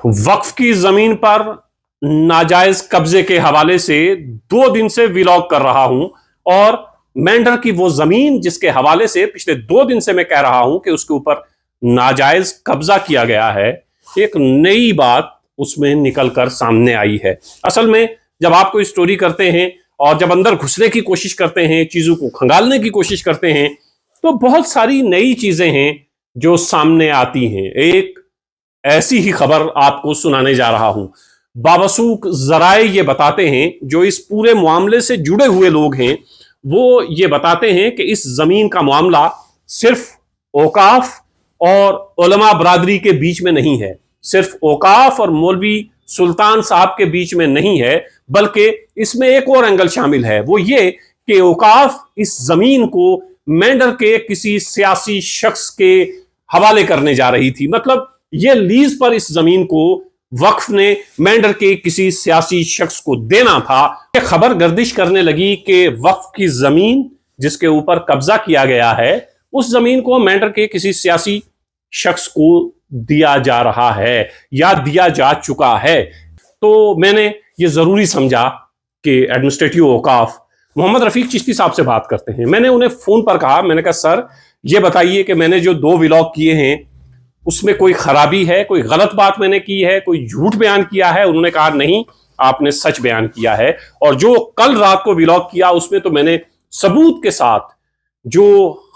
वक्फ की जमीन पर नाजायज कब्जे के हवाले से 2 दिन से व्लॉग कर रहा हूं और मेंढर की वो जमीन जिसके हवाले से पिछले 2 दिन से मैं कह रहा हूं कि उसके ऊपर नाजायज कब्जा किया गया है, एक नई बात उसमें निकलकर सामने आई है। असल में जब आप कोई स्टोरी करते हैं और जब अंदर घुसने की कोशिश करते हैं, चीजों को खंगालने की कोशिश करते हैं, तो बहुत सारी नई चीजें हैं जो सामने आती हैं। एक ऐसी ही खबर आपको सुनाने जा रहा हूं। बावसूख जराए ये बताते हैं, जो इस पूरे मामले से जुड़े हुए लोग हैं, वो ये बताते हैं कि इस जमीन का मामला सिर्फ औकाफ और उलमा बरादरी के बीच में नहीं है, सिर्फ औकाफ और मौलवी सुल्तान साहब के बीच में नहीं है, बल्कि इसमें एक और एंगल शामिल है। वो ये कि औकाफ इस जमीन को मेंढर के किसी सियासी शख्स के हवाले करने जा रही थी। मतलब ये लीज पर इस जमीन को वक्फ ने मेंढर के किसी सियासी शख्स को देना था। ये खबर गर्दिश करने लगी कि वक्फ की जमीन जिसके ऊपर कब्जा किया गया है, उस जमीन को मेंढर के किसी सियासी शख्स को दिया जा रहा है या दिया जा चुका है। तो मैंने ये जरूरी समझा कि एडमिनिस्ट्रेटिव औकाफ मोहम्मद रफीक चिश्ती साहब से बात करते हैं। मैंने उन्हें फोन पर कहा, मैंने कहा सर ये बताइए कि मैंने जो 2 व्लॉग किए हैं उसमें कोई खराबी है, कोई गलत बात मैंने की है, कोई झूठ बयान किया है? उन्होंने कहा नहीं, आपने सच बयान किया है। और जो कल रात को व्लॉग किया उसमें तो मैंने सबूत के साथ जो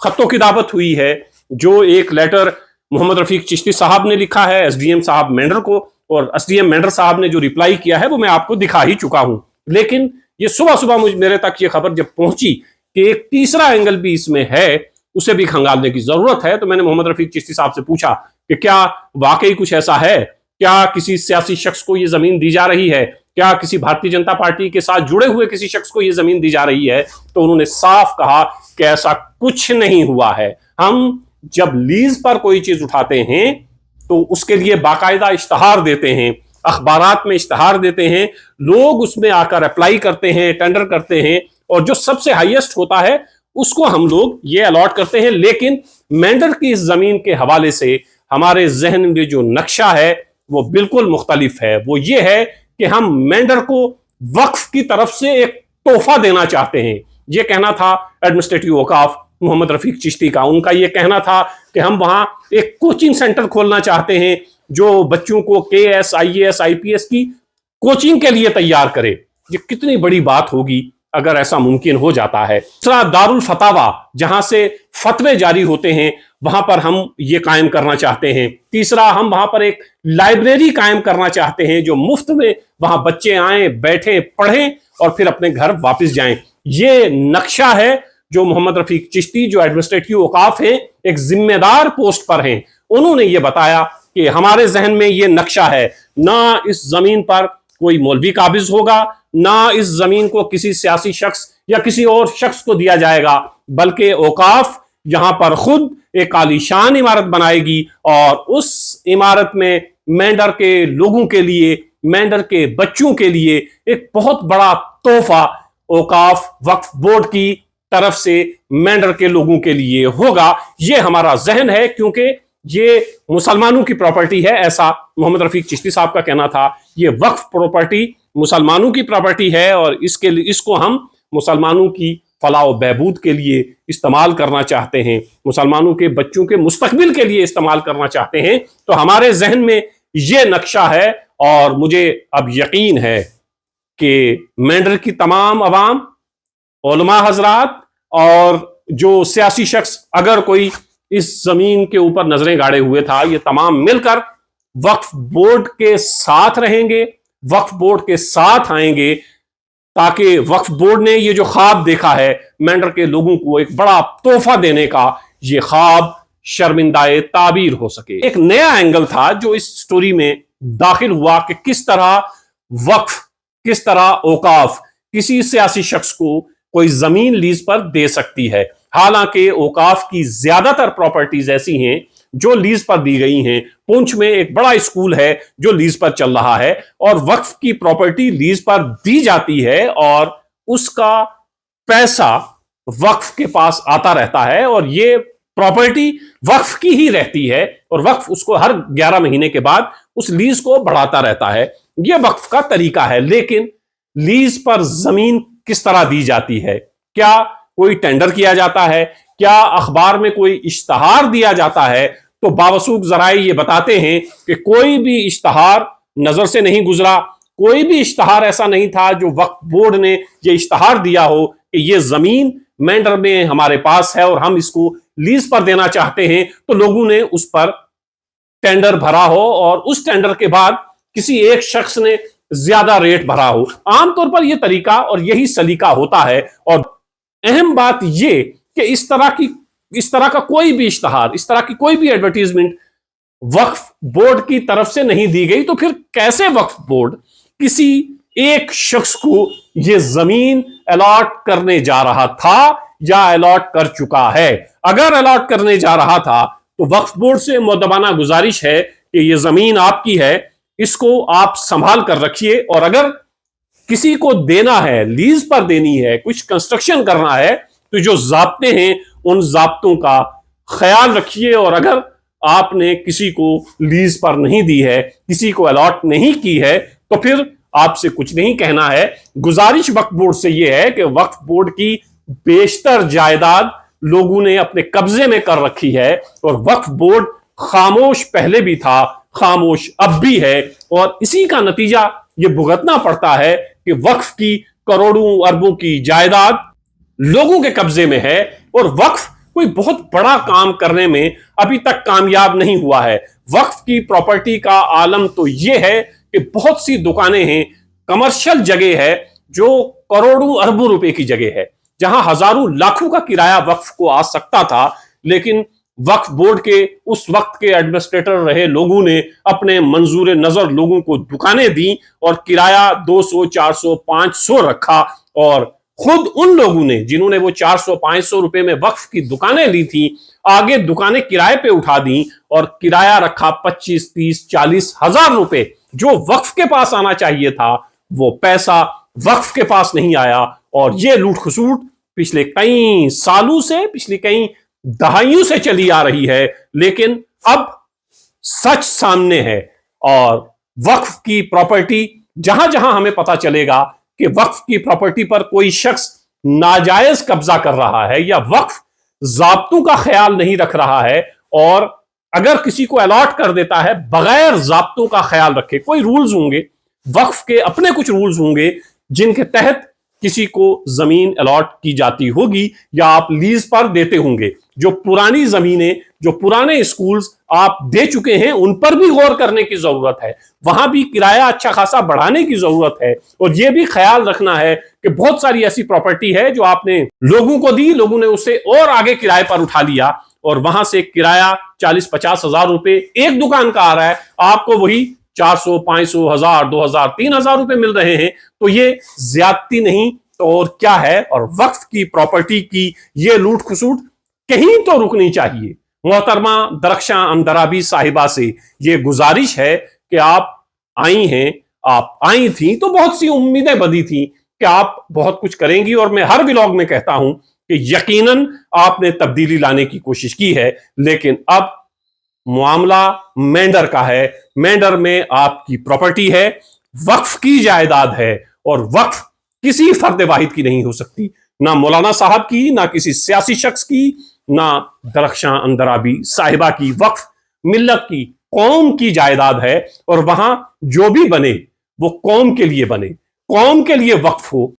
खत्तो किताबत हुई है, जो एक लेटर मोहम्मद रफीक चिश्ती साहब ने लिखा है एसडीएम साहब मेंढर को, और एसडीएम मेंढर साहब ने जो रिप्लाई किया है वो मैं आपको दिखा ही चुका हूं। लेकिन ये सुबह सुबह मेरे तक ये खबर जब पहुंची कि एक तीसरा एंगल भी इसमें है, उसे भी खंगालने की जरूरत है, तो मैंने मोहम्मद रफीक चिश्ती साहब से पूछा कि क्या वाकई कुछ ऐसा है? क्या किसी सियासी शख्स को ये जमीन दी जा रही है? क्या किसी भारतीय जनता पार्टी के साथ जुड़े हुए किसी शख्स को ये जमीन दी जा रही है? तो उन्होंने साफ कहा कि ऐसा कुछ नहीं हुआ है। हम जब लीज पर कोई चीज उठाते हैं तो उसके लिए बाकायदा इश्तहार देते हैं, अखबारात में इश्तहार देते हैं, लोग उसमें आकर अप्लाई करते हैं, टेंडर करते हैं, और जो सबसे हाईएस्ट होता है उसको हम लोग ये अलॉट करते हैं। लेकिन मेंढर की इस जमीन के हवाले से हमारे जहन में जो नक्शा है वो बिल्कुल मुख्तलिफ है। वो ये है कि हम मेंढर को वक्फ की तरफ से एक तोहफा देना चाहते हैं। ये कहना था एडमिनिस्ट्रेटिव औकाफ मोहम्मद रफीक चिश्ती का। उनका ये कहना था कि हम वहां एक कोचिंग सेंटर खोलना चाहते हैं जो बच्चों को KS, IAS, IPS की कोचिंग के लिए तैयार करे। ये कितनी बड़ी बात होगी अगर ऐसा मुमकिन हो जाता है। दूसरा, दारुल फतावा जहां से फतवे जारी होते हैं, वहां पर हम ये कायम करना चाहते हैं। तीसरा, हम वहां पर एक लाइब्रेरी कायम करना चाहते हैं जो मुफ्त में वहां बच्चे आएं, बैठें, पढ़ें और फिर अपने घर वापस जाएं। ये नक्शा है जो मोहम्मद रफीक चिश्ती, जो एडमिनिस्ट्रेटिव औकाफ है, एक जिम्मेदार पोस्ट पर हैं, उन्होंने ये बताया कि हमारे जहन में ये नक्शा है। ना इस जमीन पर कोई मौलवी काबिज होगा, ना इस जमीन को किसी सियासी शख्स या किसी और शख्स को दिया जाएगा, बल्कि औकाफ यहां पर खुद एक आलीशान इमारत बनाएगी और उस इमारत में मेंढर के लोगों के लिए, मेंढर के बच्चों के लिए एक बहुत बड़ा तोहफा औकाफ वक्फ बोर्ड की तरफ से मेंढर के लोगों के लिए होगा। ये हमारा जहन है, क्योंकि ये मुसलमानों की प्रॉपर्टी है, ऐसा मोहम्मद रफीक चिश्ती साहब का कहना था। ये वक्फ प्रॉपर्टी मुसलमानों की प्रॉपर्टी है और इसको हम मुसलमानों की फलाह व बहबूद के लिए इस्तेमाल करना चाहते हैं, मुसलमानों के बच्चों के मुस्तकबिल के लिए इस्तेमाल करना चाहते हैं। तो हमारे जहन में ये नक्शा है और मुझे अब यकीन है कि मेंढर की तमाम अवाम, उलमा हजरात और जो सियासी शख्स अगर कोई इस जमीन के ऊपर नजरें गाड़े हुए था, ये तमाम मिलकर वक्फ बोर्ड के साथ रहेंगे, वक्फ बोर्ड के साथ आएंगे, ताकि वक्फ बोर्ड ने ये जो ख्वाब देखा है मेंढर के लोगों को एक बड़ा तोहफा देने का, ये ख्वाब शर्मिंदाए ताबीर हो सके। एक नया एंगल था जो इस स्टोरी में दाखिल हुआ कि किस तरह वक्फ, किस तरह औकाफ किसी सियासी शख्स को कोई जमीन लीज पर दे सकती है। हालांकि औकाफ की ज्यादातर प्रॉपर्टीज ऐसी हैं जो लीज पर दी गई हैं। पुंछ में एक बड़ा स्कूल है जो लीज पर चल रहा है, और वक्फ की प्रॉपर्टी लीज पर दी जाती है और उसका पैसा वक्फ के पास आता रहता है, और ये प्रॉपर्टी वक्फ की ही रहती है, और वक्फ उसको हर 11 महीने के बाद उस लीज को बढ़ाता रहता है। यह वक्फ का तरीका है। लेकिन लीज पर जमीन किस तरह दी जाती है? क्या कोई टेंडर किया जाता है? क्या अखबार में कोई इश्तहार दिया जाता है? तो बावसूख जराए ये बताते हैं कि कोई भी इश्तहार नजर से नहीं गुजरा। कोई भी इश्तहार ऐसा नहीं था जो वक्फ बोर्ड ने ये इश्तहार दिया हो कि ये जमीन मेंढर में हमारे पास है और हम इसको लीज पर देना चाहते हैं, तो लोगों ने उस पर टेंडर भरा हो और उस टेंडर के बाद किसी एक शख्स ने ज्यादा रेट भरा हो। आमतौर पर यह तरीका और यही सलीका होता है। और अहम बात यह कि इस तरह का कोई भी इश्तहार, इस तरह की कोई भी एडवर्टीजमेंट वक्फ बोर्ड की तरफ से नहीं दी गई, तो फिर कैसे वक्फ बोर्ड किसी एक शख्स को यह जमीन अलॉट करने जा रहा था या अलॉट कर चुका है? अगर अलॉट करने जा रहा था तो वक्फ बोर्ड से मुअद्दबाना गुजारिश है कि यह जमीन आपकी है, इसको आप संभाल कर रखिए। और अगर किसी को देना है, लीज पर देनी है, कुछ कंस्ट्रक्शन करना है, तो जो ज़ाब्ते हैं उन ज़ाब्तों का ख्याल रखिए। और अगर आपने किसी को लीज पर नहीं दी है, किसी को अलॉट नहीं की है, तो फिर आपसे कुछ नहीं कहना है। गुजारिश वक्फ बोर्ड से यह है कि वक्फ बोर्ड की बेशतर जायदाद लोगों ने अपने कब्जे में कर रखी है और वक्फ बोर्ड खामोश पहले भी था, खामोश अब भी है। और इसी का नतीजा यह भुगतना पड़ता है कि वक्फ की करोड़ों अरबों की जायदाद लोगों के कब्जे में है और वक्फ कोई बहुत बड़ा काम करने में अभी तक कामयाब नहीं हुआ है। वक्फ की प्रॉपर्टी का आलम तो यह है कि बहुत सी दुकानें हैं, कमर्शियल जगह है जो करोड़ों अरबों रुपए की जगह है, जहां हजारों लाखों का किराया वक्फ को आ सकता था। लेकिन वक्फ बोर्ड के उस वक्त के एडमिनिस्ट्रेटर रहे लोगों ने अपने मंजूर नजर लोगों को दुकानें दी और किराया 200, 400, 500 रखा। और खुद उन लोगों ने जिन्होंने वो 400, 500 रुपए में वक्फ की दुकानें ली थी, आगे दुकानें किराए पे उठा दी और किराया रखा 25, 30, 40 हजार रुपए। जो वक्फ के पास आना चाहिए था वो पैसा वक्फ के पास नहीं आया। और ये लूट खसूट पिछले कई सालों से, पिछली कई दहाइयों से चली आ रही है। लेकिन अब सच सामने है और वक्फ की प्रॉपर्टी, जहां जहां हमें पता चलेगा कि वक्फ की प्रॉपर्टी पर कोई शख्स नाजायज कब्जा कर रहा है या वक्फ ज़ाब्तों का ख्याल नहीं रख रहा है, और अगर किसी को अलॉट कर देता है बगैर ज़ाब्तों का ख्याल रखे, कोई रूल्स होंगे, वक्फ के अपने कुछ रूल्स होंगे जिनके तहत किसी को जमीन अलॉट की जाती होगी या आप लीज पर देते होंगे। जो पुरानी जमीनें, जो पुराने स्कूल्स आप दे चुके हैं, उन पर भी गौर करने की जरूरत है। वहां भी किराया अच्छा खासा बढ़ाने की जरूरत है। और यह भी ख्याल रखना है कि बहुत सारी ऐसी प्रॉपर्टी है जो आपने लोगों को दी, लोगों ने उसे और आगे किराए पर उठा लिया और वहां से किराया 40-50 हजार रुपए एक दुकान का आ रहा है, आपको वही 400, 500, 1000, 2000, 3000 रुपए मिल रहे हैं। तो ये ज्यादती नहीं तो और क्या है। और वक्फ की प्रॉपर्टी की ये लूट खसूट कहीं तो रुकनी चाहिए। मोहतरमा दरख्शां अंदराबी साहिबा से ये गुजारिश है कि आप आई हैं, आप आई थी तो बहुत सी उम्मीदें बंधी थी कि आप बहुत कुछ करेंगी। और मैं हर व्लॉग में कहता हूं कि यकीनन आपने तब्दीली लाने की कोशिश की है, लेकिन अब मामला मेंढर का है। मेंढर में आपकी प्रॉपर्टी है, वक्फ की जायदाद है और वक्फ किसी फर्द वाहिद की नहीं हो सकती, ना मौलाना साहब की, ना किसी सियासी शख्स की, ना दरख्शां अंदराबी साहिबा की। वक्फ मिल्लत की, कौम की जायदाद है और वहां जो भी बने वो कौम के लिए बने, कौम के लिए वक्फ हो।